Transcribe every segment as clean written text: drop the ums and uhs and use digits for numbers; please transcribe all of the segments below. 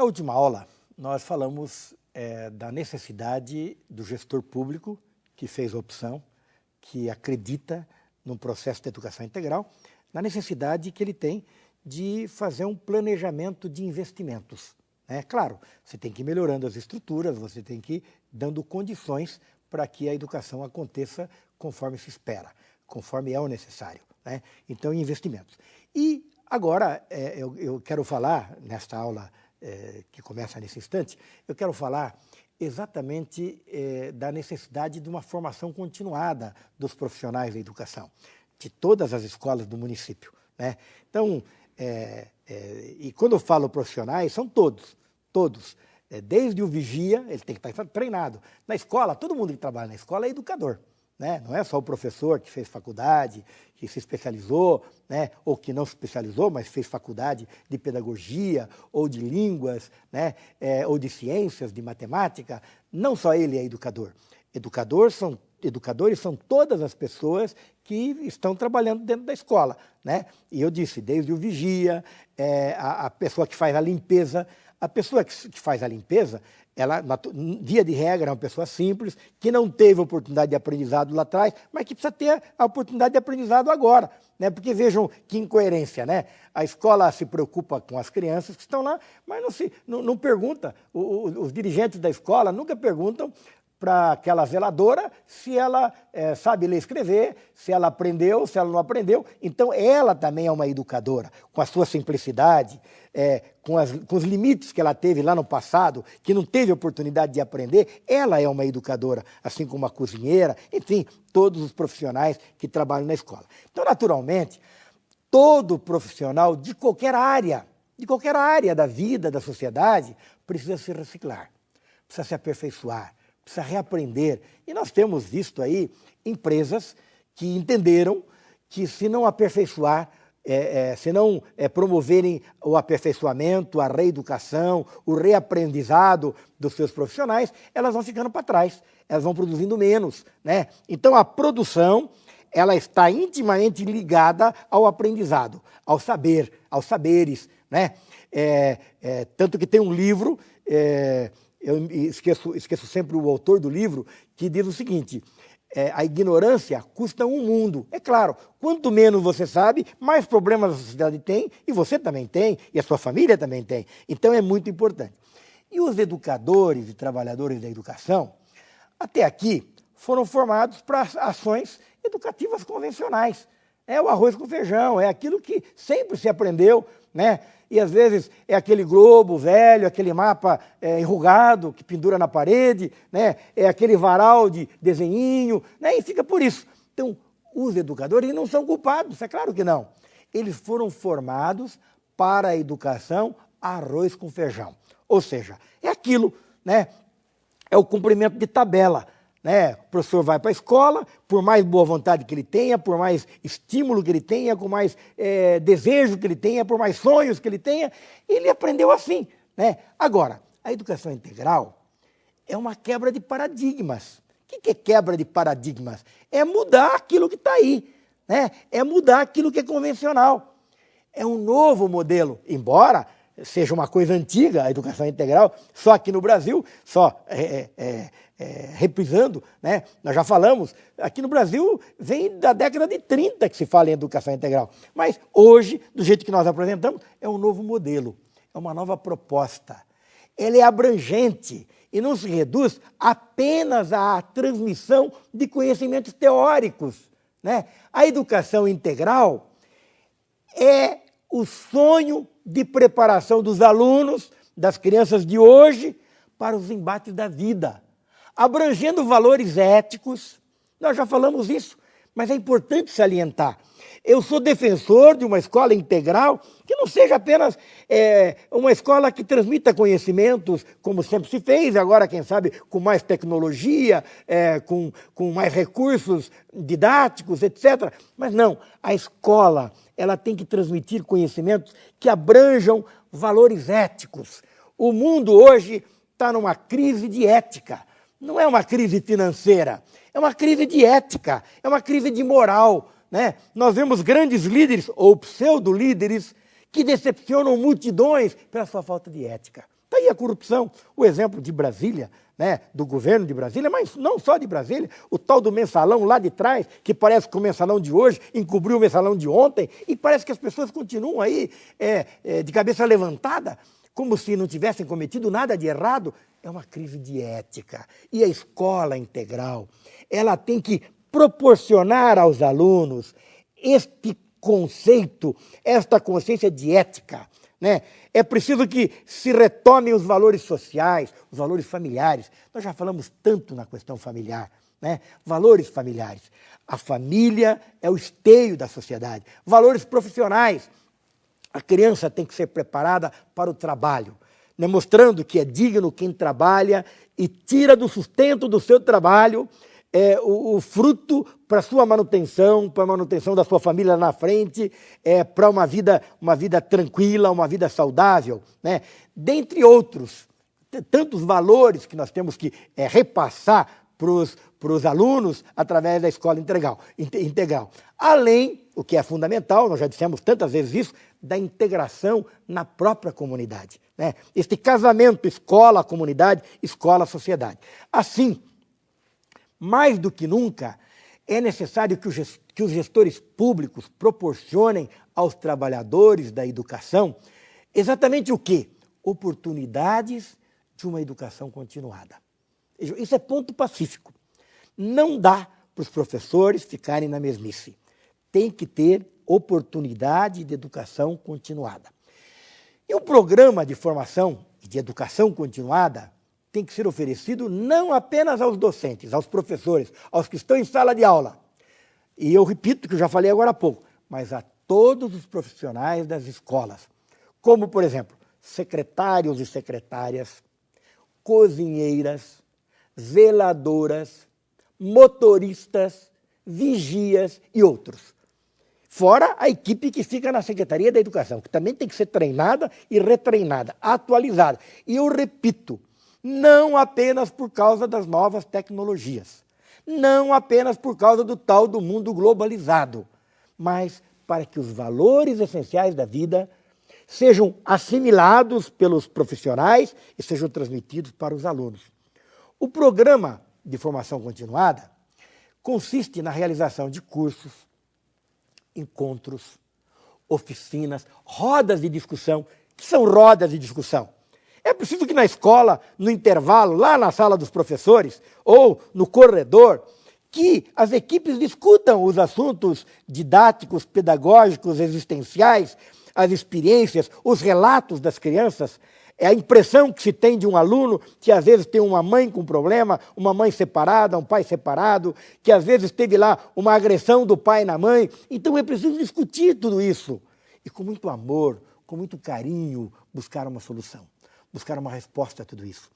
última aula, nós falamos da necessidade do gestor público que fez a opção, que acredita num processo de educação integral, na necessidade que ele tem de fazer um planejamento de investimentos. Claro, você tem que ir melhorando as estruturas, você tem que ir dando condições para que a educação aconteça conforme se espera, conforme é o necessário. Então, investimentos. E agora, eu quero falar, nesta aula que começa nesse instante, eu quero falar exatamente da necessidade de uma formação continuada dos profissionais da educação, de todas as escolas do município. Então, e quando eu falo profissionais, são todos. Desde o vigia, ele tem que estar treinado. Na escola, todo mundo que trabalha na escola é educador. Não é só o professor que fez faculdade, que se especializou, ou que não se especializou, mas fez faculdade de pedagogia, ou de línguas, ou de ciências, de matemática. Não só ele é educador. Educadores são todas as pessoas que estão trabalhando dentro da escola. E eu disse, desde o vigia, a pessoa que faz a limpeza. A pessoa que faz a limpeza, ela, via de regra, é uma pessoa simples, que não teve oportunidade de aprendizado lá atrás, mas que precisa ter a oportunidade de aprendizado agora. Porque vejam que incoerência. A escola se preocupa com as crianças que estão lá, mas não pergunta, os dirigentes da escola nunca perguntam para aquela zeladora se ela sabe ler e escrever, se ela aprendeu, se ela não aprendeu. Então, ela também é uma educadora, com a sua simplicidade, com os limites que ela teve lá no passado, que não teve oportunidade de aprender, ela é uma educadora, assim como a cozinheira, enfim, todos os profissionais que trabalham na escola. Então, naturalmente, todo profissional de qualquer área da vida, da sociedade, precisa se reciclar, precisa se aperfeiçoar, precisa reaprender. E nós temos visto aí empresas que entenderam que se não aperfeiçoar, se não promoverem o aperfeiçoamento, a reeducação, o reaprendizado dos seus profissionais, elas vão ficando para trás, elas vão produzindo menos. Então, a produção ela está intimamente ligada ao aprendizado, ao saber, aos saberes. Tanto que tem um livro... eu esqueço sempre o autor do livro, que diz o seguinte, a ignorância custa um mundo. É claro, quanto menos você sabe, mais problemas a sociedade tem, e você também tem, e a sua família também tem. Então é muito importante. E os educadores e trabalhadores da educação, até aqui, foram formados para ações educativas convencionais. É o arroz com feijão, é aquilo que sempre se aprendeu, E às vezes é aquele globo velho, aquele mapa enrugado que pendura na parede, É aquele varal de desenhinho, E fica por isso. Então, os educadores não são culpados, é claro que não. Eles foram formados para a educação arroz com feijão. Ou seja, é aquilo, É o cumprimento de tabela. O professor vai para a escola, por mais boa vontade que ele tenha, por mais estímulo que ele tenha, com mais desejo que ele tenha, por mais sonhos que ele tenha, ele aprendeu assim. Agora, a educação integral é uma quebra de paradigmas. O que é quebra de paradigmas? É mudar aquilo que está aí, É mudar aquilo que é convencional. É um novo modelo, embora seja uma coisa antiga, a educação integral, só aqui no Brasil, reprisando, nós já falamos, aqui no Brasil vem da década de 30 que se fala em educação integral, mas hoje, do jeito que nós apresentamos, é um novo modelo, é uma nova proposta. Ela é abrangente e não se reduz apenas à transmissão de conhecimentos teóricos. A educação integral é o sonho de preparação dos alunos, das crianças de hoje, para os embates da vida, abrangendo valores éticos. Nós já falamos isso, mas é importante salientar. Eu sou defensor de uma escola integral que não seja apenas uma escola que transmita conhecimentos, como sempre se fez, agora, quem sabe, com mais tecnologia, com mais recursos didáticos, etc. Mas não, a escola ela tem que transmitir conhecimentos que abranjam valores éticos. O mundo hoje está numa crise de ética. Não é uma crise financeira, é uma crise de ética, é uma crise de moral. Nós vemos grandes líderes ou pseudo-líderes que decepcionam multidões pela sua falta de ética. Está aí aí a corrupção. O exemplo de Brasília, né, do governo de Brasília, mas não só de Brasília, o tal do mensalão lá de trás, que parece que o mensalão de hoje encobriu o mensalão de ontem, e parece que as pessoas continuam aí de cabeça levantada, como se não tivessem cometido nada de errado. É uma crise de ética. E a escola integral, ela tem que proporcionar aos alunos este conceito, esta consciência de ética, né? É preciso que se retomem os valores sociais, os valores familiares. Nós já falamos tanto na questão familiar, né? Valores familiares. A família é o esteio da sociedade. Valores profissionais. A criança tem que ser preparada para o trabalho, né? Mostrando que é digno quem trabalha e tira do sustento do seu trabalho o fruto para a sua manutenção, para a manutenção da sua família lá na frente, para uma vida tranquila, uma vida saudável, né? Dentre outros, tantos valores que nós temos que repassar para os alunos através da escola integral. Além, o que é fundamental, nós já dissemos tantas vezes isso, da integração na própria comunidade, né? Este casamento escola-comunidade, escola-sociedade. Assim, mais do que nunca, é necessário que os gestores públicos proporcionem aos trabalhadores da educação exatamente o quê? Oportunidades de uma educação continuada. Isso é ponto pacífico. Não dá para os professores ficarem na mesmice. Tem que ter oportunidade de educação continuada. E um programa de formação e de educação continuada tem que ser oferecido não apenas aos docentes, aos professores, aos que estão em sala de aula. E eu repito, que eu já falei agora há pouco, mas a todos os profissionais das escolas, como, por exemplo, secretários e secretárias, cozinheiras, zeladoras, motoristas, vigias e outros. Fora a equipe que fica na Secretaria da Educação, que também tem que ser treinada e retreinada, atualizada. E eu repito, não apenas por causa das novas tecnologias, não apenas por causa do tal do mundo globalizado, mas para que os valores essenciais da vida sejam assimilados pelos profissionais e sejam transmitidos para os alunos. O programa de formação continuada consiste na realização de cursos, encontros, oficinas, rodas de discussão, que são rodas de discussão. É preciso que na escola, no intervalo, lá na sala dos professores, ou no corredor, que as equipes discutam os assuntos didáticos, pedagógicos, existenciais, as experiências, os relatos das crianças. É a impressão que se tem de um aluno que às vezes tem uma mãe com problema, uma mãe separada, um pai separado, que às vezes teve lá uma agressão do pai na mãe. Então é preciso discutir tudo isso. E com muito amor, com muito carinho, buscar uma solução, buscar uma resposta a tudo isso.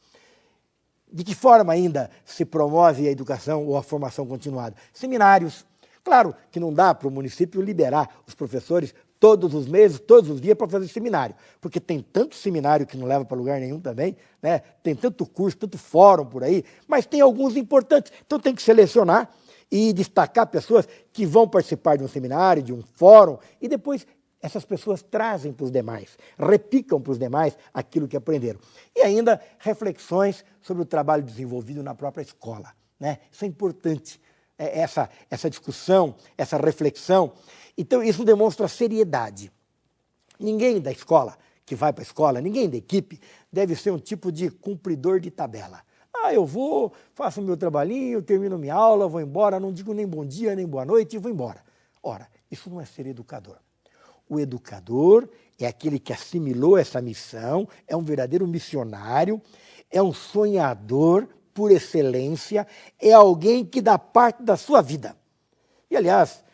De que forma ainda se promove a educação ou a formação continuada? Seminários. Claro que não dá para o município liberar os professores todos os meses, todos os dias para fazer seminário, porque tem tanto seminário que não leva para lugar nenhum também, né? Tem tanto curso, tanto fórum por aí, mas tem alguns importantes. Então tem que selecionar e destacar pessoas que vão participar de um seminário, de um fórum, e depois essas pessoas trazem para os demais, repicam para os demais aquilo que aprenderam. E ainda reflexões sobre o trabalho desenvolvido na própria escola, né? Isso é importante, essa discussão, essa reflexão. Então, isso demonstra seriedade. Ninguém da escola, que vai para a escola, ninguém da equipe, deve ser um tipo de cumpridor de tabela. Eu vou, faço o meu trabalhinho, termino minha aula, vou embora, não digo nem bom dia, nem boa noite e vou embora. Ora, isso não é ser educador. O educador é aquele que assimilou essa missão, é um verdadeiro missionário, é um sonhador por excelência, é alguém que dá parte da sua vida. E, aliás,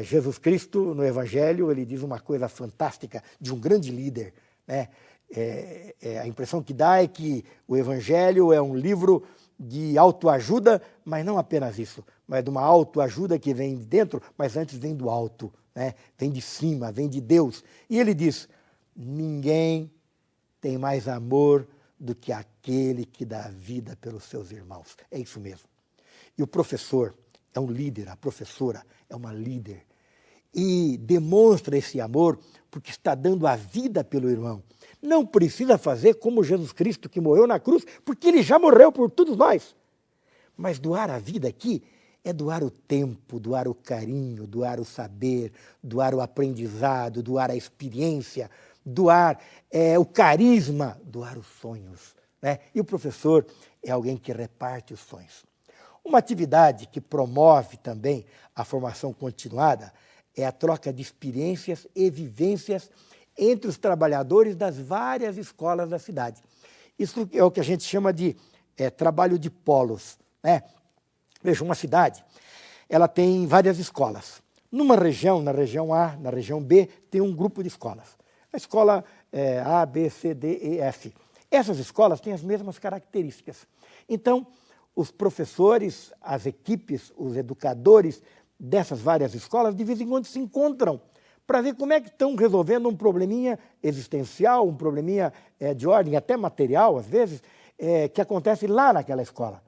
Jesus Cristo, no Evangelho, ele diz uma coisa fantástica de um grande líder, né? A impressão que dá é que o Evangelho é um livro de autoajuda, mas não apenas isso, mas de uma autoajuda que vem de dentro, mas antes vem do alto, né? Vem de cima, vem de Deus. E ele diz, ninguém tem mais amor do que aquele que dá a vida pelos seus irmãos. É isso mesmo. E o professor é um líder, a professora é uma líder. e demonstra esse amor porque está dando a vida pelo irmão. Não precisa fazer como Jesus Cristo, que morreu na cruz, porque ele já morreu por todos nós. Mas doar a vida aqui é doar o tempo, doar o carinho, doar o saber, doar o aprendizado, doar a experiência, doar o carisma, doar os sonhos, né? E o professor é alguém que reparte os sonhos. Uma atividade que promove também a formação continuada é a troca de experiências e vivências entre os trabalhadores das várias escolas da cidade. Isso é o que a gente chama de trabalho de polos, né? Veja, uma cidade, ela tem várias escolas. Numa região, na região A, na região B, tem um grupo de escolas. A escola A, B, C, D, E, F. Essas escolas têm as mesmas características. Então, os professores, as equipes, os educadores dessas várias escolas, de vez em quando se encontram para ver como é que estão resolvendo um probleminha existencial, um probleminha de ordem até material, às vezes, que acontece lá naquela escola.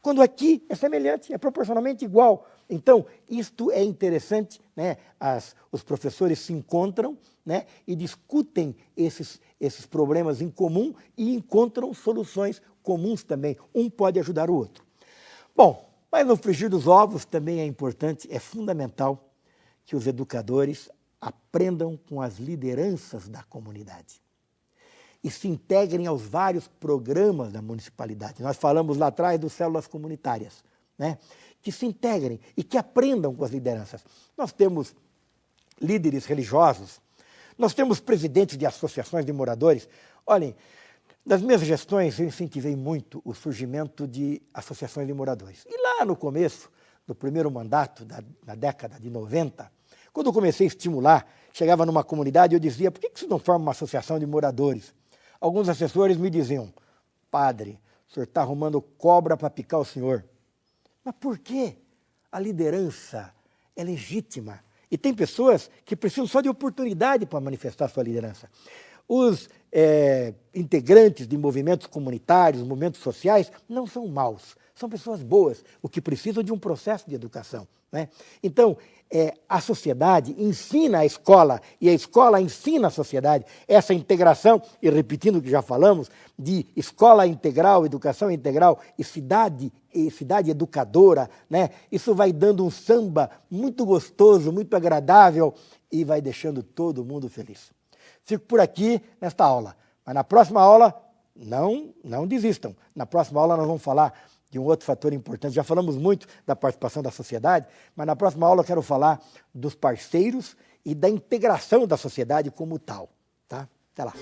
Quando aqui é semelhante, é proporcionalmente igual. Então, isto é interessante, né? Os professores se encontram, né? E discutem esses problemas em comum e encontram soluções comuns também. Um pode ajudar o outro. Bom, mas no frigir dos ovos também é importante, é fundamental que os educadores aprendam com as lideranças da comunidade e se integrem aos vários programas da municipalidade. Nós falamos lá atrás das células comunitárias, né? Que se integrem e que aprendam com as lideranças. Nós temos líderes religiosos, nós temos presidentes de associações de moradores. Olhem, nas minhas gestões eu incentivei muito o surgimento de associações de moradores. E lá no começo, no primeiro mandato da década de 90, quando eu comecei a estimular, chegava numa comunidade e eu dizia, por que você não forma uma associação de moradores? Alguns assessores me diziam, padre, o senhor está arrumando cobra para picar o senhor. Mas por quê? A liderança é legítima. E tem pessoas que precisam só de oportunidade para manifestar sua liderança. Os integrantes de movimentos comunitários, movimentos sociais, não são maus, são pessoas boas, o que precisam de um processo de educação, né? Então, a sociedade ensina a escola e a escola ensina a sociedade. Essa integração, e repetindo o que já falamos, de escola integral, educação integral e cidade educadora, né? Isso vai dando um samba muito gostoso, muito agradável e vai deixando todo mundo feliz. Fico por aqui nesta aula, mas na próxima aula não desistam. Na próxima aula nós vamos falar de um outro fator importante. Já falamos muito da participação da sociedade, mas na próxima aula eu quero falar dos parceiros e da integração da sociedade como tal. Tá? Até lá.